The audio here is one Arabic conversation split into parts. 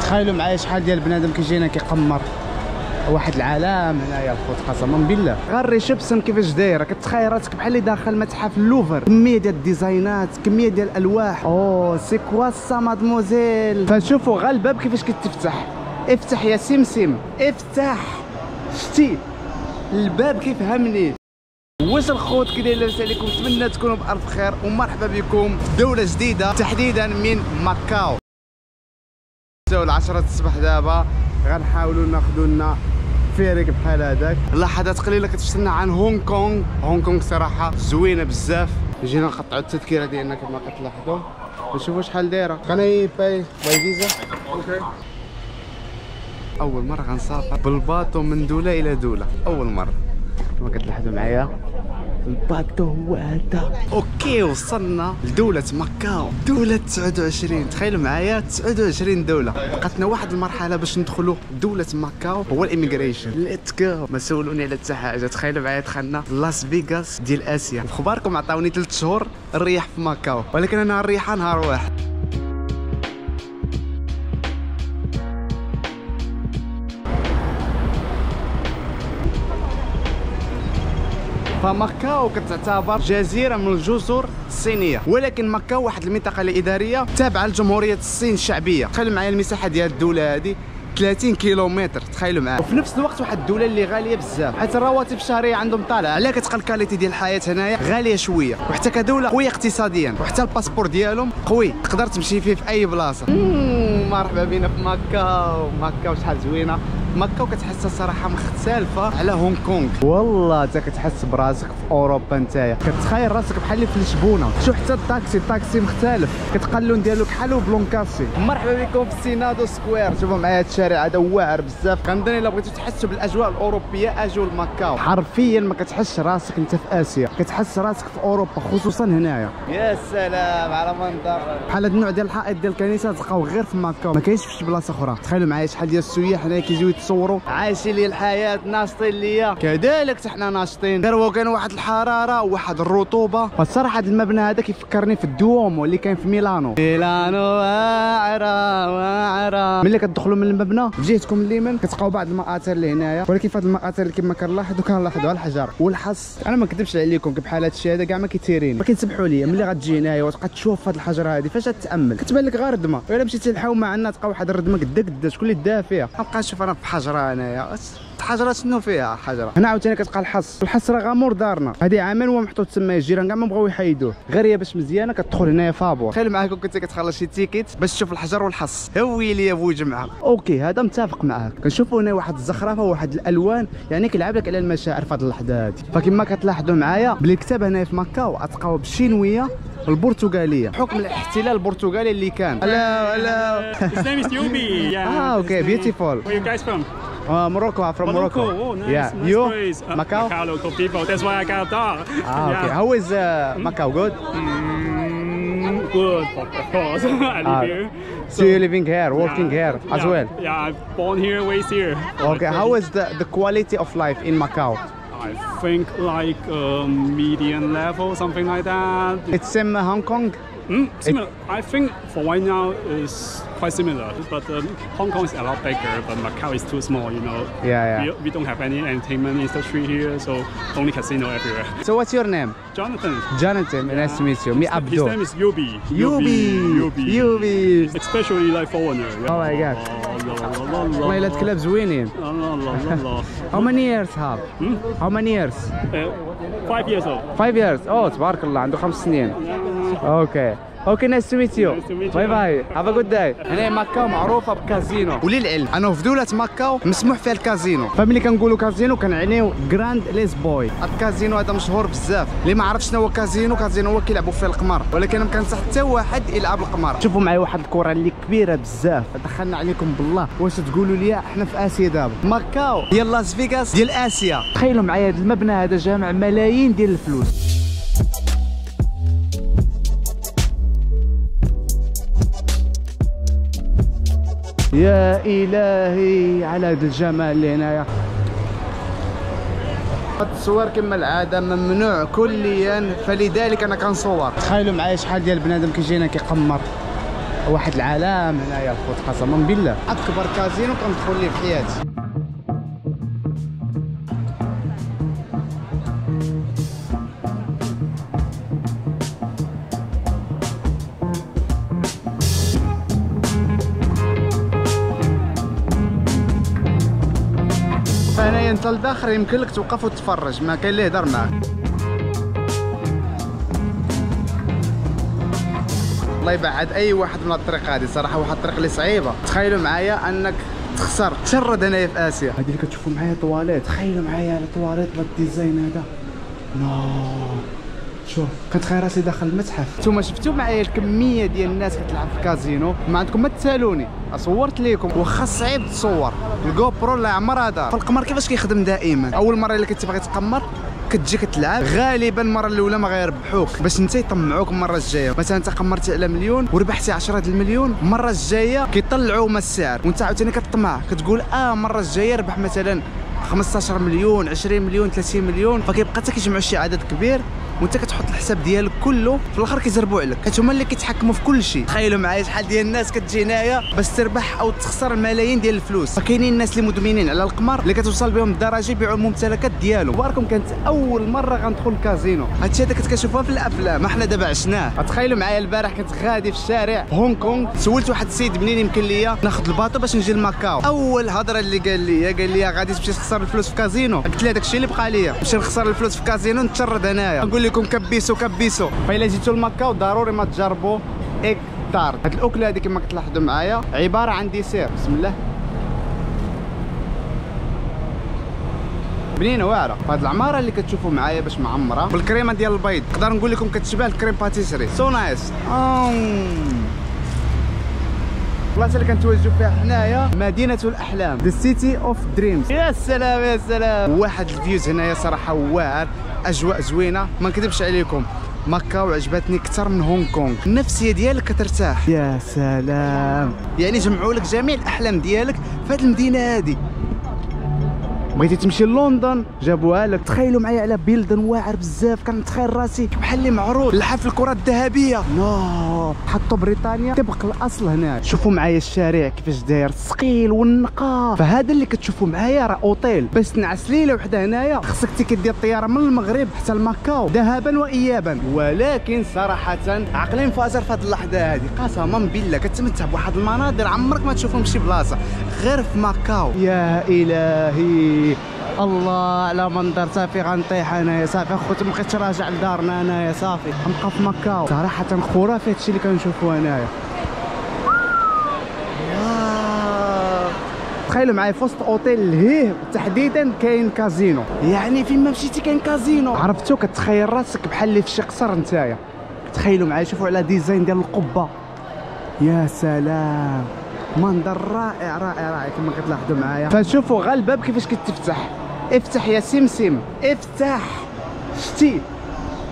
تخيلوا معايا شحال ديال بنادم كيجينا كيقمر واحد العالم هنايا الخوت قسما بالله. غير ريسبسيون كيفاش دايره، كتخيل راسك بحال اللي داخل متحف اللوفر، كميه ديال الديزاينات، كميه ديال الالواح. او سي كوا سا مادموزيل. فنشوفوا غير الباب كيفاش كيتفتح. افتح يا سمسم افتح. شتي الباب كيف همني. واش الخوت كي داير؟ لاباس عليكم؟ نتمنى تكونوا بألف خير ومرحبا بكم في دولة جديدة تحديدا من ماكاو. تساو 10 الصباح دابا غنحاولوا ناخذوا لنا فيريك بحال هذاك. لحظات قليله كتفصلنا عن هونغ كونغ. هونغ كونغ صراحه زوينه بزاف. جينا نقطعوا التذكره ديالنا كما كتلاحظوا، نشوفوا شحال دايره. باي فيزا. اوكي. اول مره غنسافر بالباطو من دوله الى دوله، اول مره كما كتلاحظوا معايا. الباطو هو هذا. اوكي وصلنا لدولة ماكاو، دولة 29. تخيلوا معايا 29 دولة. بقاتنا واحد المرحلة باش ندخلوا دولة ماكاو، هو الاميغريشن. ليتس جو. ما سولوني على حتى حاجة. تخيلوا معايا دخلنا لاس فيغاس ديال اسيا. بخباركم عطاوني 3 شهور نريح في ماكاو، ولكن انا نريحها نهار واحد. فماكاو كتعتبر جزيرة من الجزر الصينية، ولكن ماكاو واحد المنطقة الإدارية تابعة لجمهورية الصين الشعبية. تخيلوا معايا المساحة ديال الدولة هذه 30 كيلومتر. تخيلوا معايا. وفي نفس الوقت واحد الدولة اللي غالية بزاف، حيت الرواتب الشهرية عندهم طالعة. علاه كتبقى الكاليتي ديال الحياة هنايا غالية شوية، وحتى كدولة قوية اقتصاديا، وحتى الباسبور ديالهم قوي تقدر تمشي فيه في أي بلاصة. مرحبا بينا في ماكاو. ماكاو شحال زوينة. ماكاو كتحسها صراحه مختلفه على هونغ كونغ. والله انت كتحس براسك في اوروبا. نتايا كتخيل راسك بحال اللي في لشبونه. شوف حتى الطاكسي مختلف، كتقالون ديالو بحالو بلونكاسي. مرحبا بكم في سينادو سكوير. شوفوا معايا هذا الشارع هذا واعر بزاف. كنظن الا بغيتو تحسوا بالاجواء الاوروبيه اجوا لماكاو. حرفيا ما كتحسش راسك انت في اسيا، كتحس راسك في اوروبا، خصوصا هنايا. يا سلام على منظر بحال هذا النوع ديال الحائط ديال الكنيسه تلقاو غير في ماكاو، ما كاينش في شي بلاصه اخرى. تخيلوا معايا شحال ديال السياح هنا كيجيو يتصوروا، عايشين لي الحياه، ناشطين ليا كذلك حنا ناشطين. غير هو كان واحد الحراره وواحد الرطوبه. والصراحه هذا المبنى هذا كيفكرني في الدوومو اللي كاين في ميلانو. واعره. ملي كتدخلوا من المبنى في جهتكم اليمين كتلقاو بعض المآثر اللي هنايا، ولكن في هذه المآثر كما كنلاحظوا على الحجر والحص. انا ما نكذبش عليكم بحال هذا الشيء هذا كاع ما كيثيرني. ولكن سمحوا لي ملي غتجي هنايا وتبقى تشوف هذه الحجره هذه فاش تتامل كتبان لك غير ردمه. الا مشيتي الحومه عندنا تلقى واحد الردمه قد شكون اللي داها فيها. غنبقى نشوف انا في حجره هنايا. حجره شنو فيها حجره؟ هنا عاوتاني كتلقى الحص راه غامور دارنا. هذه عامل هو محطوط تما، الجيران كاع ما بغاو يحيدوه. غير هي باش مزيانه كتدخل هنايا فابور. تخيل معاكم كنتي كتخلص شي تيكيت باش تشوف الحجر والحص. هوي لي ابو جمعه. اوكي هذا متفق معاك. كنشوفوا هنا واحد الزخرفه وواحد الالوان، يعني كيلعب لك على المشاعر في هذه اللحظه هذه. فكما كتلاحظوا معايا بلي الكتاب هنايا في ماكاو غتلقاوه بالشينويه البرتغاليه بحكم الاحتلال البرتغالي اللي كان. هلا His name is Yubi. Yeah. اوكي بيوتيفول. Where you guys from? Morocco. I'm from Morocco. Oh, nice. Yeah. Nice You? place. Macau? Macau local people. That's why I got a dog. Okay. How is Macau? Good? Good, of course. I live here. So you're living here, working here as well? Yeah, I'm born here, raised here. Okay. How is the quality of life in Macau? I think like medium level, something like that. It's same Hong Kong? Similar. I think for right now is quite similar, but Hong Kong is a lot bigger, but Macau is too small, you know. Yeah. We don't have any entertainment industry here, so only casino everywhere. So what's your name? Jonathan. Jonathan, nice to meet you. Me Abdul. His name is Yubi. Yubi. Especially like foreigner. Oh my god. والله إلا تكلاب زوينين. How many years have? How many years? 5 years old. 5 years. Oh تبارك الله عنده 5 سنين. Okay. اوكي نايس تو ميت يو. باي باي. هاف ا جود داي. هنا ماكاو معروفه بكازينو، وللعلم انه في دوله ماكاو مسموح فيها الكازينو. فملي كنقولوا كازينو كنعنيو جراند ليسبوي. الكازينو هذا مشهور بزاف. اللي ما عرفش شنو هو كازينو هو كيلعبوا فيه القمار، ولكن ما كنصح حتى واحد يلعب القمار. شوفوا معايا واحد الكره اللي كبيره بزاف. دخلنا عليكم بالله. واش تقولوا لي احنا في اسيا دابا؟ ماكاو هي لاس فيغاس ديال اسيا. تخيلوا معايا هذا المبنى هذا جامع ملايين ديال الفلوس. يا إلهي على هذا الجمال اللي هنايا. التصوير كما العادة ممنوع كليا، فلذلك أنا كنصور. تخيلوا معايا شحال ديال بنادم كيجينا كيقمر واحد العالم هنايا الخوت قسما بالله. اكبر كازينو كندخل ليه في حياتي. فهنايا انت لداخل يمكن لك توقف وتتفرج، ما كاين اللي يهضر معاك. الله يبعد اي واحد من الطريق هذه صراحه، واحد الطريق اللي صعيبه. تخيلوا معايا انك تخسر تشرد هنايا في اسيا. هذه اللي كتشوفوا معايا طواليت، تخيلوا معايا على طواليت بهذا الديزاين هذا. شوف كنتخيل راسي داخل المتحف. نتوما شفتوا معايا الكميه ديال الناس كتلعب في الكازينو، ما عندكم ما تسالوني صورت لكم، واخا صعيب تصور. الجو برو لا عمرها دار. فالقمر كيفاش كيخدم دائما، اول مره اللي كتبغي تقمر كتجي كتلعب، غالبا المره الاولى ما غيربحوك باش انت يطمعوك المره الجايه. مثلا انت قمرتي على مليون وربحتي 10 د المليون، المره الجايه كيطلعوا هما السعر وانت عاوتاني كتطمع، كتقول المره الجايه ربح مثلا 15 مليون 20 مليون 30 مليون، فكيبقى حتى كيجمعوا شي عدد كبير وانت كتحط الحساب ديالك كله، في الاخر كيزربوا عليك، حيت هما اللي كيتحكموا في كل شيء. تخيلوا معايا شحال ديال الناس كتجي هنايا باش تربح او تخسر ملايين ديال الفلوس. فكاينين الناس اللي مدمنين على القمار اللي كتوصل بهم الدرجه يبيعوا الممتلكات ديالهم. باركم كانت اول مره غندخل الكازينو، هادشي هذا كنت كنشوفوها في الافلام، احنا دابا عشناه. تخيلوا معايا البارح كنت غادي في الشارع في هونغ كونغ، سولت واحد السيد منين يمكن ليا ناخذ الباطو باش نجي لماكاو. اول هضره اللي قال لي غادي تمشي تخسر الفلوس في كازينو. قلت له داكشي اللي بقى ليا، نمشي نخسر الفلوس في كازينو نتشرد هنايا. نقول لكم كبيسو. فإلا جيتو لماكاو ضروري ما تجربوا ايك تارت. هاد الاكله هذه كما كتلاحظوا معايا عباره عن ديسير. بسم الله، بنينه واعره. فهاد العماره اللي كتشوفوا معايا باش معمره بالكريمه ديال البيض، نقدر نقول لكم كتشبه الكريم باتيسري. سو نايس. البلاصه اللي كنتواجدوا فيها حنايا مدينه الاحلام، ذا سيتي اوف دريمز. يا سلام يا سلام، واحد الفيوز هنايا صراحه واعر، اجواء زوينه، ما نكذبش عليكم. ماكاو عجبتني اكثر من هونغ كونغ، النفسيه ديالك كترتاح. يا سلام، يعني جمعوا لك جميع الاحلام ديالك في هذه المدينه هذه. بغيتي تمشي لندن جابوها لك. تخيلوا معايا على بيلدن واعر بزاف، كنتخيل راسي بحال اللي معروض لحفل الكره الذهبيه. حطوا بريطانيا طبق الاصل هنا. شوفوا معايا الشارع كيفاش داير، الثقيل والنقاء. فهذا اللي كتشوفوا معايا راه اوتيل، باش تنعس ليله وحده هنايا خصك تيكي دير الطياره من المغرب حتى لماكاو ذهابا وايابا. ولكن صراحه عقلي مفازر في هذه اللحظه هذه، قسما بالله كتمتع بواحد المناظر عمرك ما تشوفهم في شي بلاصه غير في ماكاو. يا الهي الله على منظر. صافي غنطيح انايا، صافي خوت مابقيتش راجع لدارنا انايا، صافي غنبقى في ماكاو. صراحه خرافي هادشي اللي كنشوفو انايا. تخيلوا معايا في وسط اوتيل لهيه تحديدا كاين كازينو، يعني فين ما مشيتي كاين كازينو. عرفتو كتخيل راسك بحال اللي في شي قصر نتايا. تخيلوا معايا، شوفوا على ديزاين ديال القبه. يا سلام، منظر رائع رائع رائع كما كتلاحظوا معايا. فشوفوا غا الباب كيفاش كتفتح. افتح يا سمسم افتح. شتي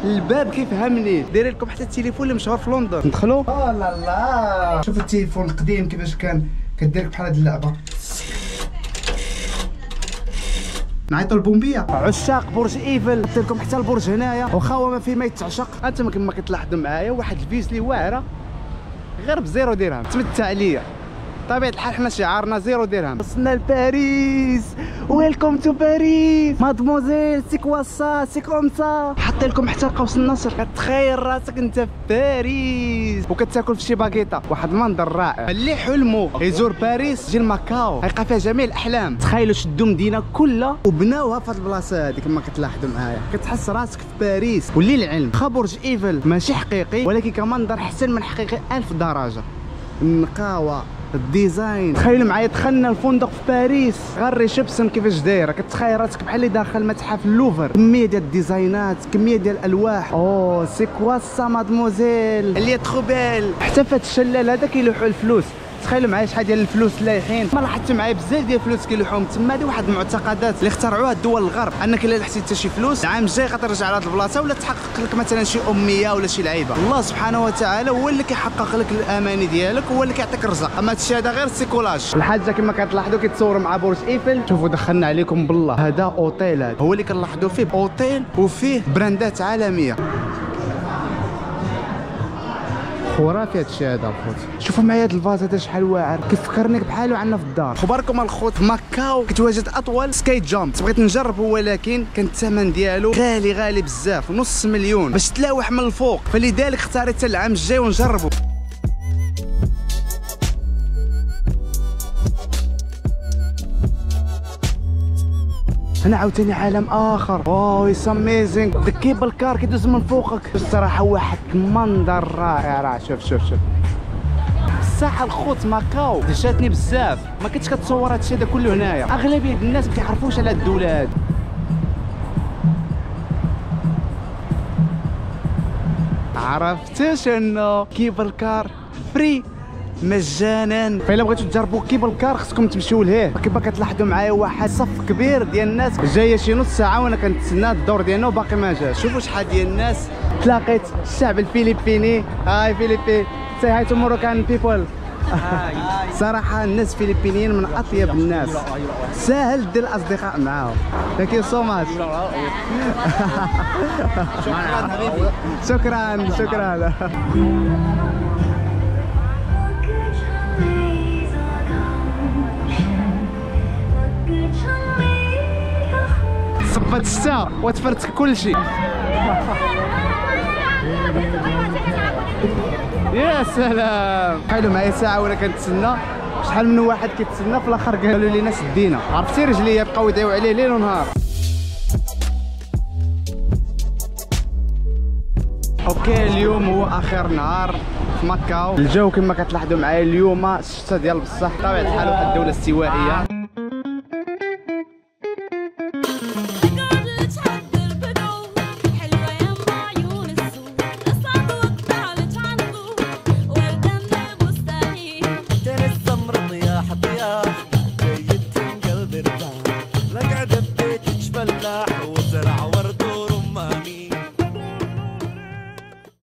الباب كيف همني، داير لكم حتى التليفون اللي مشهور في لندن. ندخلوا. لا لا، شوف التليفون القديم كيفاش كان كدير بحال هاد اللعبه. نعيطوا البومبيه. عشاق برج ايفل، درت لكم حتى البرج هنايا، واخا هو ما فيه ما يتعشق. انتم كما كتلاحظوا معايا واحد الفيز اللي واعره غير بزيرو درهم. تمتع عليا طبيعة الحال، حنا شعارنا 0 درهم. وصلنا لباريس، ويلكم تو باريس مادموزيل. سي كوا سا سي كوم سا. حط لكم حتى قوس النصر، كتخيل راسك انت في باريس وكتاكل في شي باكيطه. واحد المنظر رائع. اللي حلمو يزور باريس جي لماكاو، غيلقى فيها جميع الاحلام. تخيلوا شدوا مدينه كلها وبناوها في هاد البلاصه هادي كما كتلاحظوا معايا، كتحس راسك في باريس. وللعلم خا برج ايفل ماشي حقيقي، ولكن كمنظر احسن من حقيقي 1000 درجه. النقاوه، الديزاين. تخيلوا معايا دخلنا الفندق في باريس، غير ريسبسيون كيفاش دايره، كتخيل راسك بحال اللي داخل متحف اللوفر. كميه ديال الديزاينات، كميه ديال الالواح. سي كوا سا مادموزيل اللي تخو بال. حتى في هذا الشلال هذا كيلوحوا الفلوس. تخيلوا معايا شحال ديال الفلوس لايحين. ما لاحظت معايا بزاف ديال الفلوس كيلوحوهم تما. هذه واحد المعتقدات اللي اخترعوها الدول الغرب، انك الا لحتي حتى شي فلوس العام الجاي غترجع لهاد البلاصه ولا تحقق لك مثلا شي امنيه ولا شي لعيبه. الله سبحانه وتعالى هو اللي كيحقق لك الاماني ديالك، هو اللي كيعطيك الرزق. اما هادشي هذا غير سيكولاج. الحاجه كما كتلاحظوا كيتصوروا مع برج ايفل. شوفوا دخلنا عليكم بالله، هذا اوتيل، هذا هو اللي كنلاحظوا فيه اوتيل وفيه براندات عالميه. خرافي هادشي هذا الخوت. شوفوا معايا هاد الفاز هذا شحال واعر، كيفكرني بحالو عندنا في الدار. خبركم الخوت في ماكاو كتواجد اطول سكيت جامب، بغيت نجربه ولكن كان الثمن ديالو غالي بزاف، نص مليون باش تلاوح من الفوق، فلذلك اختاريت حتى العام الجاي ونجربه. هنا عاوتاني عالم اخر. واو اتس اميزينغ، ذا كيبل كار كيدوز من فوقك. الصراحه واحد المنظر رائع راه. شوف الساحه الخوت ماكاو دهشاتني بزاف، ما كنتش كتصور هادشي هذا كله هنايا. اغلبيه الناس ما كيعرفوش على هاد الدوله هادي. عرفتوا شنو كيبل كار فري مجانا. فإلا بغيتو تجربوا كيبل كار خصكم تمشيو لهيه. كيما كتلاحظوا معايا واحد صف كبير ديال الناس جايه شي نص ساعه وانا كنتسنى الدور ديالنا وباقي ما جاش. شوفوا شحال ديال الناس. تلاقيت الشعب الفلبيني. هاي فيليبي، سي هاي تو موروكان بيبل. صراحه الناس الفلبينيين من اطيب الناس، ساهل دير الاصدقاء معاهم. ثانك يو سو ماتش. شكرا. صبت الشتا وتفرتك كلشي. يا سلام، حلو معايا ساعه وانا كنتسنى. شحال من واحد كيتسنى في الاخر قالوا لي ناس دينا. عرفتي رجليا بقاو يدعيو عليه ليل ونهار. اوكي اليوم هو اخر نهار في ماكاو. الجو كما كتلاحظوا معايا اليوم الشتا ديال بصح، بطبيعه الحال واحد الدوله استوائيه.